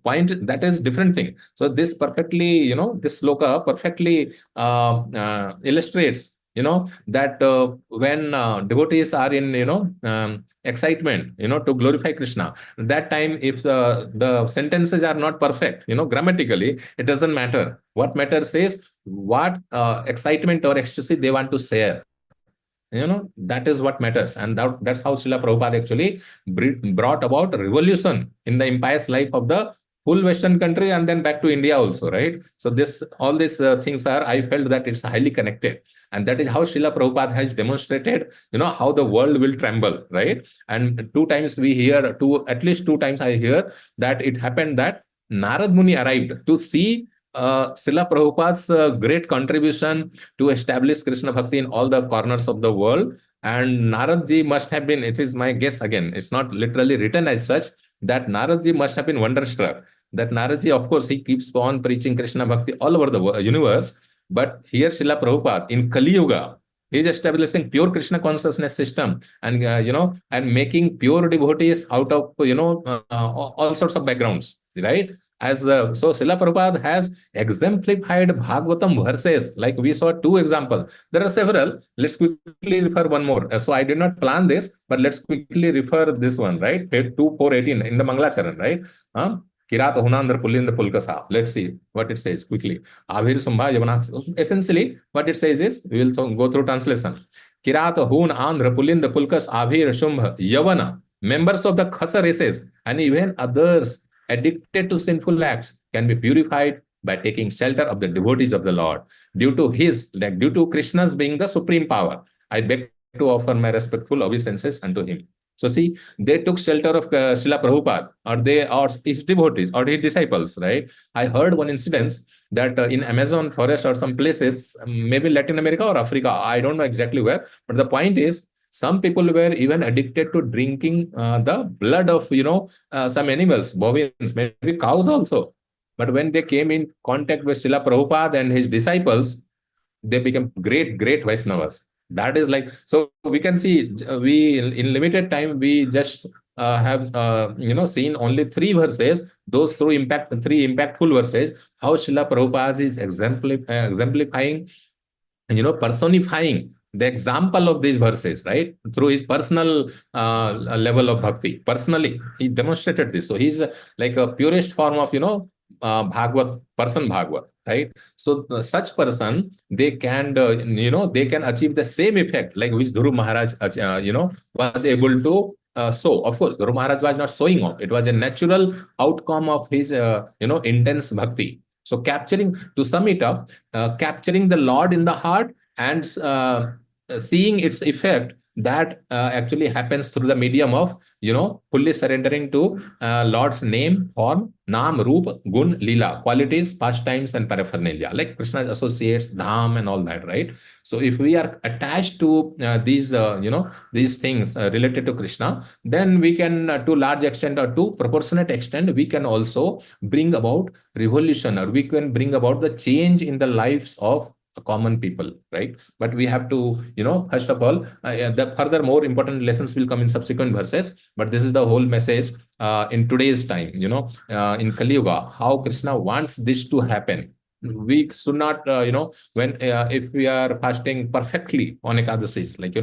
Speaker 1: point, that is different thing. So this perfectly, this sloka perfectly illustrates, that when devotees are in, excitement, to glorify Krishna, that time if the sentences are not perfect, grammatically, it doesn't matter. What matters is what excitement or ecstasy they want to share. That is what matters. And that's how Srila Prabhupada actually brought about a revolution in the impious life of the full Western country, and then back to India also, right? So all these things are, I felt that it's highly connected. And that is how Srila Prabhupada has demonstrated, how the world will tremble, right? And at least two times I hear that it happened that Narad Muni arrived to see Srila Prabhupada's great contribution to establish Krishna Bhakti in all the corners of the world. And Narad ji must have been, it is my guess again, it's not literally written as such, that Narad ji must have been wonderstruck. That Narad ji, of course, he keeps on preaching Krishna Bhakti all over the universe. But here, Srila Prabhupada in Kali Yuga, he is establishing pure Krishna consciousness system and, and making pure devotees out of, all sorts of backgrounds, right? So Srila Prabhupada has exemplified Bhagavatam verses, like we saw two examples. There are several. Let's quickly refer one more. So I did not plan this, but let's quickly refer this one, right? 2:4:18 in the Mangalacharan, right? Kirat Hunandra Pulinda Pulkasa. Let's see what it says quickly. Abhir Sumbha Yavana. Essentially, what it says is, we will go through translation. Kirat Hun Andhra Pulinda Pulkas Abhir Shumbha Yavana. Members of the Khasa races and even others addicted to sinful acts can be purified by taking shelter of the devotees of the Lord. Due to Krishna's being the supreme power, I beg to offer my respectful obeisances unto him. So see, they took shelter of Srila Prabhupada, or his devotees, or his disciples, right? I heard one incident that in Amazon forest or some places, maybe Latin America or Africa, I don't know exactly where, but the point is, some people were even addicted to drinking the blood of, some animals, bovines, maybe cows also. But when they came in contact with Srila Prabhupada and his disciples, they become great Vaishnavas. That is like, so we can see, we in limited time, we just have seen only three verses, those three impactful verses, how Srila Prabhupada is exemplifying, personifying the example of these verses, right? Through his personal level of bhakti. Personally, he demonstrated this. So he's like a purest form of, Bhagwat, right? So such person, they can, they can achieve the same effect, like which Dhuru Maharaj, was able to sow. Of course, Dhuru Maharaj was not sowing off. It was a natural outcome of his, intense bhakti. So to sum it up, capturing the Lord in the heart and seeing its effect, that actually happens through the medium of, fully surrendering to Lord's name, form, Naam, Roop, Gun, Leela, qualities, pastimes, and paraphernalia, like Krishna associates, Dham, and all that, right? So if we are attached to these things related to Krishna, then we can, to large extent or to proportionate extent, we can also bring about revolution, or we can bring about the change in the lives of common people, right? But we have to, first of all, the further more important lessons will come in subsequent verses, but this is the whole message in today's time, in Kali Yuga, how Krishna wants this to happen. We should not, when if we are fasting perfectly on Ekadasis, like,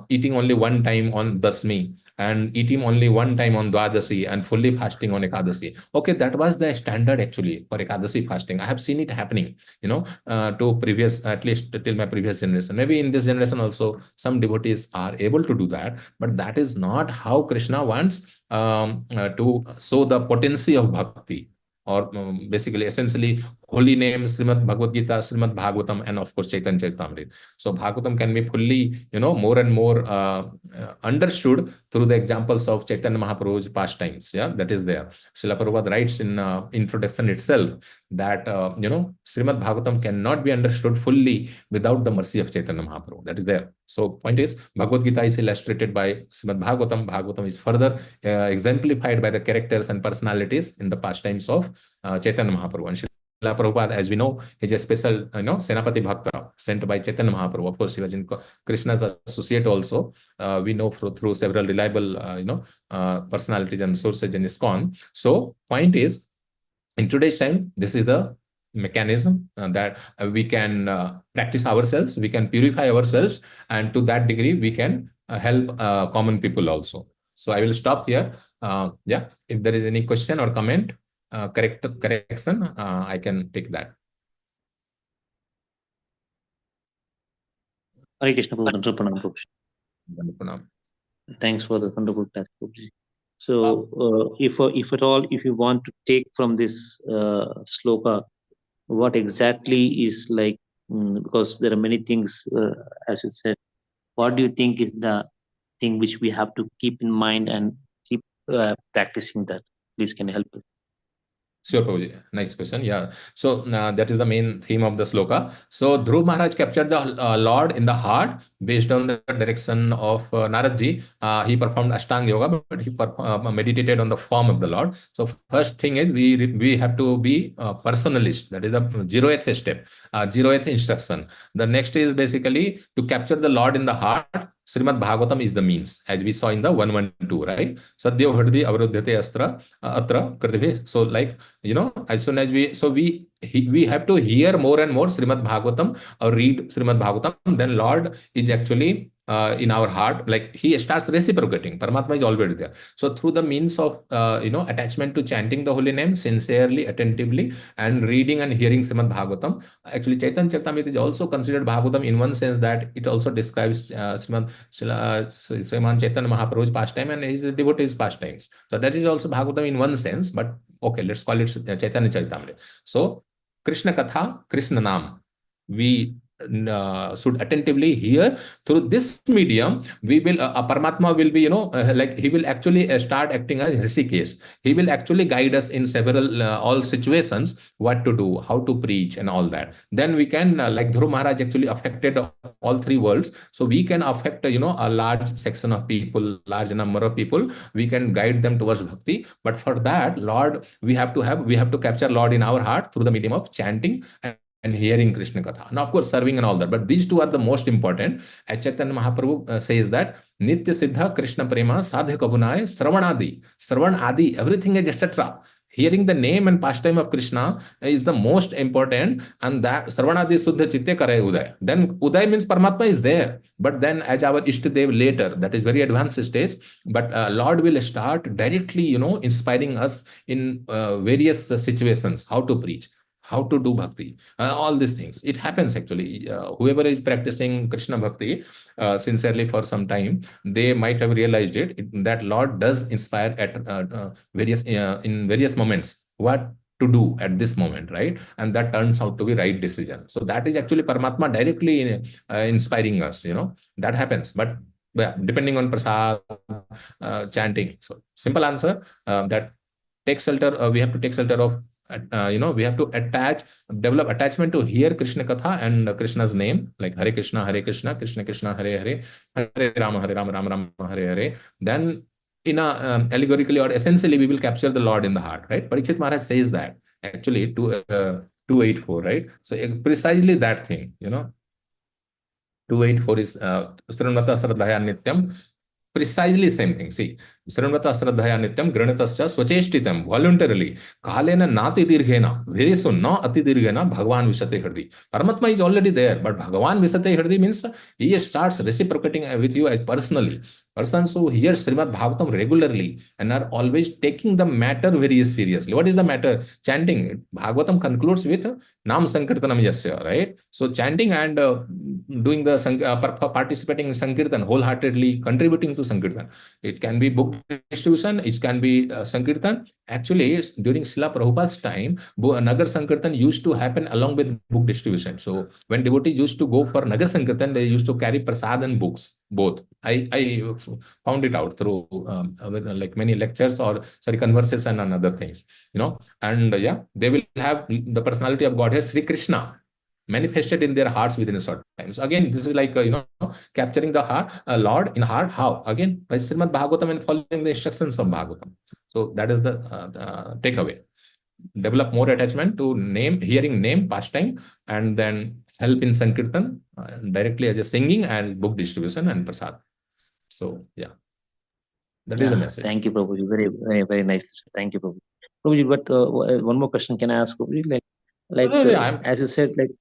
Speaker 1: eating only one time on Dasmi and eating only one time on Dwadasi and fully fasting on Ekadasi. Okay, that was the standard actually for Ekadasi fasting. I have seen it happening, to previous, at least till my previous generation. Maybe in this generation also, some devotees are able to do that, but that is not how Krishna wants to show the potency of bhakti, or basically, essentially, holy name, Srimad Bhagavad Gita, Srimad Bhagavatam, and of course, Chaitanya Charitamrita. So Bhagavatam can be fully, more and more understood through the examples of Chaitanya Mahaprabhu's pastimes. Yeah, that is there. Srila Prabhupada writes in introduction itself that, Srimad Bhagavatam cannot be understood fully without the mercy of Chaitanya Mahaprabhu. That is there. So point is, Bhagavad Gita is illustrated by Srimad Bhagavatam. Bhagavatam is further exemplified by the characters and personalities in the pastimes of Chaitanya Mahaprabhu. And Srila Prabhupada, as we know, is a special, Senapati Bhakta sent by Chaitanya Mahaprabhu. Of course, he was in Krishna's associate also. We know through several reliable, personalities and sources in ISKCON. So point is, in today's time, this is the mechanism that we can practice ourselves, we can purify ourselves, and to that degree, we can help common people also. So I will stop here. Yeah, if there is any question or comment, correction, I can take that.
Speaker 2: Hare Krishna Prabhu. Thanks for the wonderful class. So, if at all, if you want to take from this sloka, what exactly is like, because there are many things, as you said, what do you think is the thing which we have to keep in mind and keep practicing that? Please, can you help us?
Speaker 1: Sure, Prabhuji. Nice question. Yeah. So that is the main theme of the sloka. So Dhruv Maharaj captured the Lord in the heart based on the direction of Narad Ji. He performed Ashtanga Yoga, but he meditated on the form of the Lord. So first thing is we have to be personalist. That is the zeroth step, zeroth instruction. The next is basically to capture the Lord in the heart. Srimad Bhagavatam is the means, as we saw in the 112, right? Sadhya Hridhi Avarodhyate Astra Atra Kritivhi. So like, as soon as we have to hear more and more Srimad Bhagavatam or read Srimad Bhagavatam, then Lord is actually in our heart, like he starts reciprocating. Paramatma is already there. So through the means of attachment to chanting the holy name sincerely, attentively, and reading and hearing Srimad Bhagavatam. Actually, Chaitanya Charitamrita is also considered Bhagavatam in one sense that it also describes Sriman Chaitanya Mahaprabhu's pastime and his devotees' pastimes. So that is also Bhagavatam in one sense, but okay, let's call it Chaitanya Charitamrita. So Krishna Katha, Krishna Nam. We should attentively hear. Through this medium we will Paramatma will be like he will actually start acting as Rishikesh. He will actually guide us in several all situations, what to do, how to preach, and all that. Then we can like Dhruv Maharaj actually affected all three worlds, so we can affect a large section of people, large number of people. We can guide them towards bhakti, but for that, Lord, we have to capture Lord in our heart through the medium of chanting and hearing Krishna Katha. Now, of course, serving and all that. But these two are the most important. As Chaitanya Mahaprabhu says that Nitya Siddha Krishna Prema Sadhya Kabunai Sravanadi. Sravanadi, everything is etc. Hearing the name and pastime of Krishna is the most important, and that Sravanadi Suddha Chitte Kare Uday. Then Uday means Paramatma is there. But then as our Ishtadev later, that is very advanced stage, but Lord will start directly, inspiring us in various situations, how to preach, how to do bhakti, all these things. It happens actually. Whoever is practicing Krishna bhakti sincerely for some time, they might have realized that Lord does inspire at in various moments what to do at this moment, right? And that turns out to be right decision. So that is actually Paramatma directly inspiring us. That happens, but depending on prasad, chanting. So simple answer that take shelter. We have to take shelter of we have to develop attachment to hear Krishna Katha and Krishna's name, like Hare Krishna, Krishna Krishna, Hare Hare, Hare Rama, Rama Rama, Hare Hare. Then, in a allegorically or essentially, we will capture the Lord in the heart, right? Parikshit Maharaj says that actually to 284, right? So precisely that thing, 284 is Srinvata Sradhaya Nityam. Precisely same thing. See, Srinvata Sradhaya Nityam Granitascha Swacheshtitam, voluntarily. Kalena Nati Dirghena, very soon, no Ati Dirghena, Bhagavan Visate Hirdi. Paramatma is already there, but Bhagavan Visate Hirdi means he starts reciprocating with you as personally. Persons who hear Srimad Bhagavatam regularly and are always taking the matter very seriously. What is the matter? Chanting. Bhagavatam concludes with Nam Sankirtanam Yasya, right? So chanting and doing the participating in Sankirtan wholeheartedly, contributing to Sankirtan. It can be book distribution, it can be Sankirtan. Actually, during Srila Prabhupada's time, Nagar Sankirtan used to happen along with book distribution. So when devotees used to go for Nagar Sankirtan, they used to carry prasad and books, both. I found it out through like many lectures or conversation and other things, and they will have the personality of Godhead, Sri Krishna, manifested in their hearts within a short time. So again, this is like capturing the heart, Lord in heart. How? Again, by Srimad Bhagavatam and following the instructions of Bhagavatam. So that is the takeaway. Develop more attachment to name, hearing name, pastime, and then help in Sankirtan directly as a singing and book distribution and prasad. So that is the message.
Speaker 2: Thank you, Prabhuji. Very, very, very nice. Thank you, Prabhuji. Prabhuji, but one more question can I ask, Prabhuji? As you said, like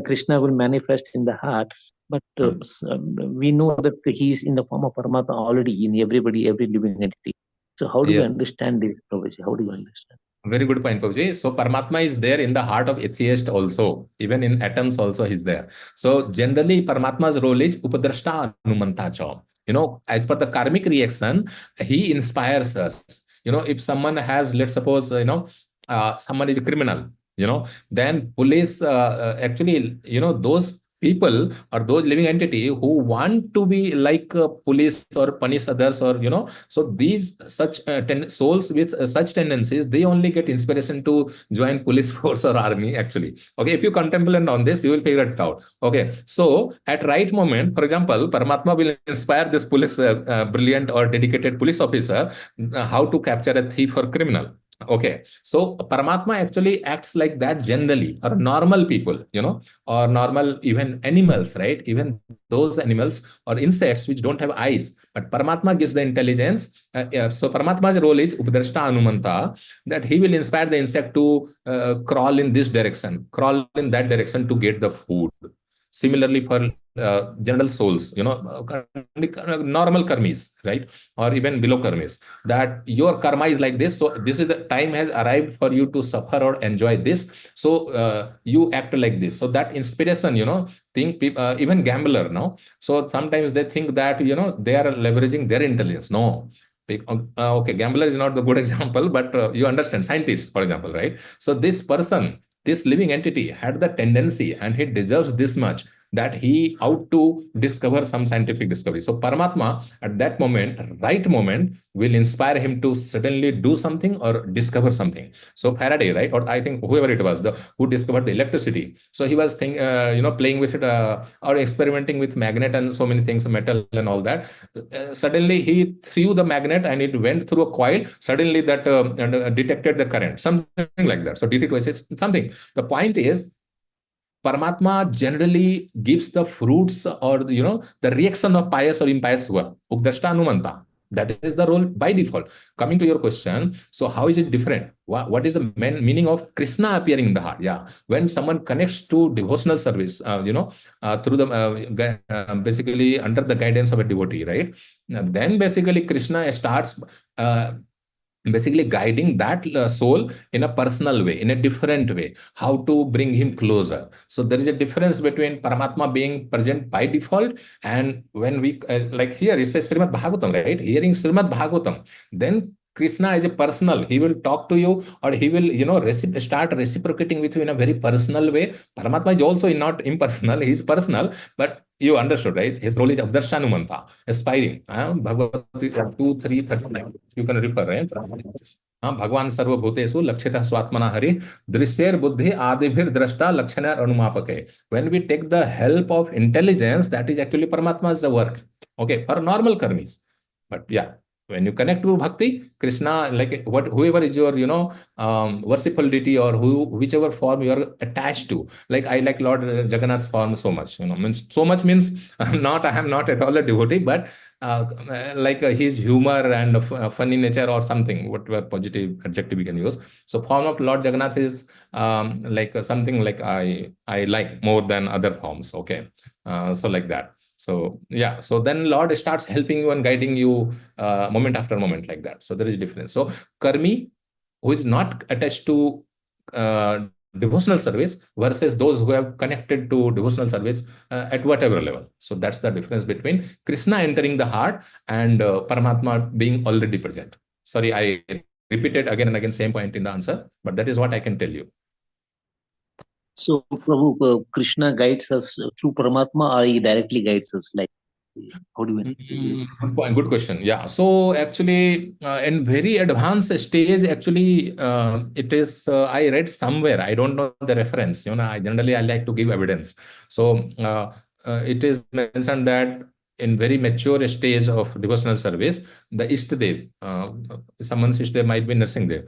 Speaker 2: Krishna will manifest in the heart, but we know that he is in the form of Paramatma already in everybody, every living entity. So how do you understand this, Prabhuji? How do you understand?
Speaker 1: Very good point, Prabhuji. So Paramatma is there in the heart of atheist also. Even in atoms also he's there. So generally Paramatma's role is Upadrashta Anumanta Cha. As per the karmic reaction, he inspires us. If someone has, let's suppose, someone is a criminal, then police actually, those people or those living entity who want to be like police or punish others, or so these such souls with such tendencies, they only get inspiration to join police force or army actually. Okay, if you contemplate on this, you will figure it out. Okay, so at right moment, for example, Paramatma will inspire this police brilliant or dedicated police officer how to capture a thief or criminal. Okay, so Paramatma actually acts like that generally for normal people, or normal even animals, right? Even those animals or insects which don't have eyes, but Paramatma gives the intelligence. So Paramatma's role is Upadrashta Anumanta, that he will inspire the insect to crawl in this direction, crawl in that direction to get the food. Similarly, for general souls, normal karmis, right? Or even below karmis, that your karma is like this. So this is the time has arrived for you to suffer or enjoy this. So you act like this. So that inspiration, think people, even gambler, no? So sometimes they think that, they are leveraging their intelligence. No. Okay, gambler is not the good example, but you understand, scientists, for example, right? So this person, this living entity had the tendency, and he deserves this much, that he out to discover some scientific discovery. So Paramatma at that moment, right moment, will inspire him to suddenly do something or discover something. So Faraday, right, or I think whoever it was, the who discovered the electricity. So he was playing with it or experimenting with magnet and so many things, metal and all that. Suddenly he threw the magnet and it went through a coil. Suddenly that detected the current, something like that. So DC to AC something. The point is, Paramatma generally gives the fruits or the reaction of pious or impious work. Ukdashta Anumanta. That is the role by default. Coming to your question, so how is it different? What is the meaning of Krishna appearing in the heart? Yeah, when someone connects to devotional service, through the basically under the guidance of a devotee, right? Then basically Krishna starts basically guiding that soul in a personal way, in a different way, how to bring him closer. So there is a difference between Paramatma being present by default, and when we like here it says Srimad Bhagavatam, right? Hearing Srimad Bhagavatam, then Krishna is a personal, he will talk to you, or he will start reciprocating with you in a very personal way. Paramatma is also not impersonal, he is personal, but you understood, right? His role is Abdarshanumanta, aspiring. Bhagavad Gita 2:3:39. You can refer, right? भगवान सर्वभूतेषु लक्षितः स्वात्मना हरि दृश्येर बुद्धि आदिभिर दृष्टा लक्षण अनुमापके. When we take the help of intelligence, that is actually Paramatma's work. Okay, for normal karmis. But yeah, when you connect to bhakti, Krishna, like whoever is your worshipful deity, or whichever form you are attached to. Like I like Lord Jagannath's form so much. Means so much means I am not at all a devotee, but like his humor and funny nature or something, whatever positive adjective we can use. So form of Lord Jagannath is like something like I like more than other forms. Okay, so like that. So yeah, so then Lord starts helping you and guiding you moment after moment, like that. So there is difference. So karmi, who is not attached to uh, devotional service, versus those who have connected to devotional service at whatever level. So that's the difference between Krishna entering the heart and Paramatma being already present. Sorry, I repeated again and again same point in the answer, but that is what I can tell you.
Speaker 2: So, Prabhu, Krishna guides us through Paramatma, or he directly guides us? Like, how do we?
Speaker 1: Good point. Good question. Yeah. So actually, in very advanced stage, actually, it is. I read somewhere. I don't know the reference. I like to give evidence. So it is mentioned that in very mature stage of devotional service, the Ishtadev, someone's Ishtadev might be nursing there,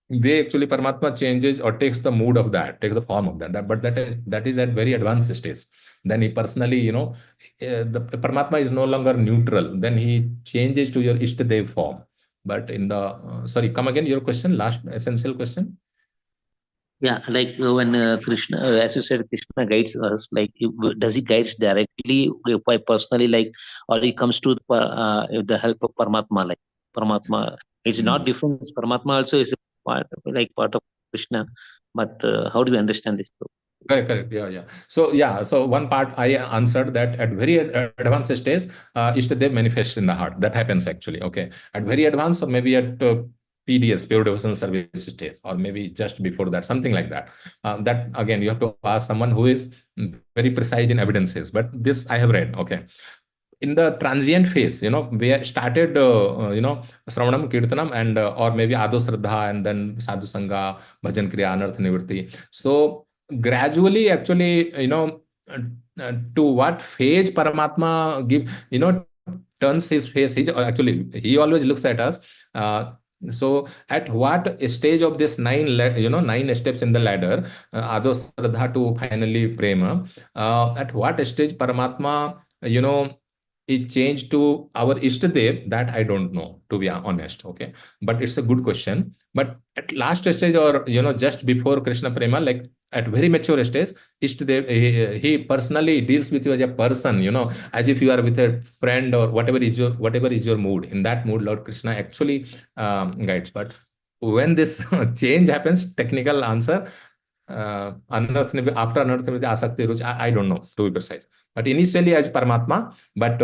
Speaker 1: they actually Paramatma changes or takes the mood of that, takes the form of that. But that is at very advanced stage. Then he personally, the Paramatma is no longer neutral. Then he changes to your Ishtadev form. But in the sorry, come again. Your question, last essential question.
Speaker 2: Yeah, like when Krishna, as you said, Krishna guides us. Like, does he guides directly by personally, like, or he comes to the help of Paramatma, like Paramatma? It's not different. Paramatma also is a part of Krishna. But how do we understand this?
Speaker 1: Correct, correct. Yeah, yeah. So, yeah. So, one part I answered that at very advanced stage, Ishtadev manifests in the heart. That happens actually. Okay. At very advanced, or maybe at PDS, pure devotional service stage, or maybe just before that, something like that. That again, you have to ask someone who is very precise in evidences, but this I have read. Okay. In the transient phase, we started, Sravanam, Kirtanam, and or maybe Ado Shraddha, and then Sadhu Sangha, Bhajan Kriya, Anartha Nivritti. So gradually, actually, to what phase Paramatma turns his face. He always looks at us. So at what stage of this nine steps in the ladder, Ado Shraddha to finally Prema, at what stage Paramatma, it changed to our Ishtadev, that I don't know, to be honest. Okay. But it's a good question. But at last stage, or, just before Krishna Prema, like at very mature stage, Ishtadev, he personally deals with you as a person, as if you are with a friend or whatever is your mood. In that mood, Lord Krishna actually guides. But when this change happens, technical answer, after Anartha Nivritti, Asakti Ruchi, I don't know, to be precise. But initially as Paramatma, but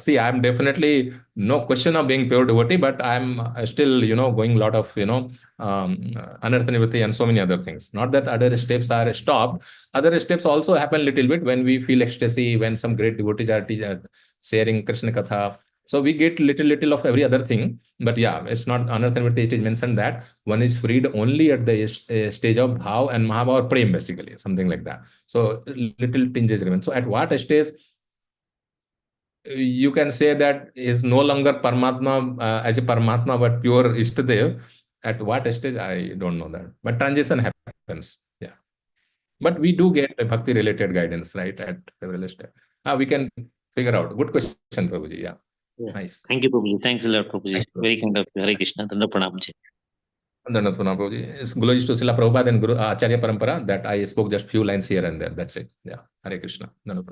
Speaker 1: see, I'm definitely no question of being pure devotee, but I'm still, going a lot of, Anartha Nivritti and so many other things. Not that other steps are stopped. Other steps also happen little bit when we feel ecstasy, when some great devotees are sharing Krishna Katha. So we get little of every other thing. But yeah, it's not Anartha Nivritti. It is mentioned that one is freed only at the stage of Bhav and Mahabhav or Prem, basically, something like that. So little tinges remain. So at what stage you can say that is no longer Paramatma, as a Paramatma, but pure Ishtadev? At what stage, I don't know that. But transition happens. Yeah. But we do get a bhakti related guidance, right? At several steps. We can figure out. Good question, Prabhuji. Yeah.
Speaker 2: Yeah.
Speaker 1: Nice.
Speaker 2: Thank you, Prabhuji. Thanks a lot, Prabhuji.
Speaker 1: Thank you.
Speaker 2: Very kind of you. Hare Krishna. Danda Pranam ji.
Speaker 1: No, Prabhuji. Glories to Srila Prabhupada and Guru Acharya Parampara that I spoke just few lines here and there. That's it. Yeah. Hare Krishna. No,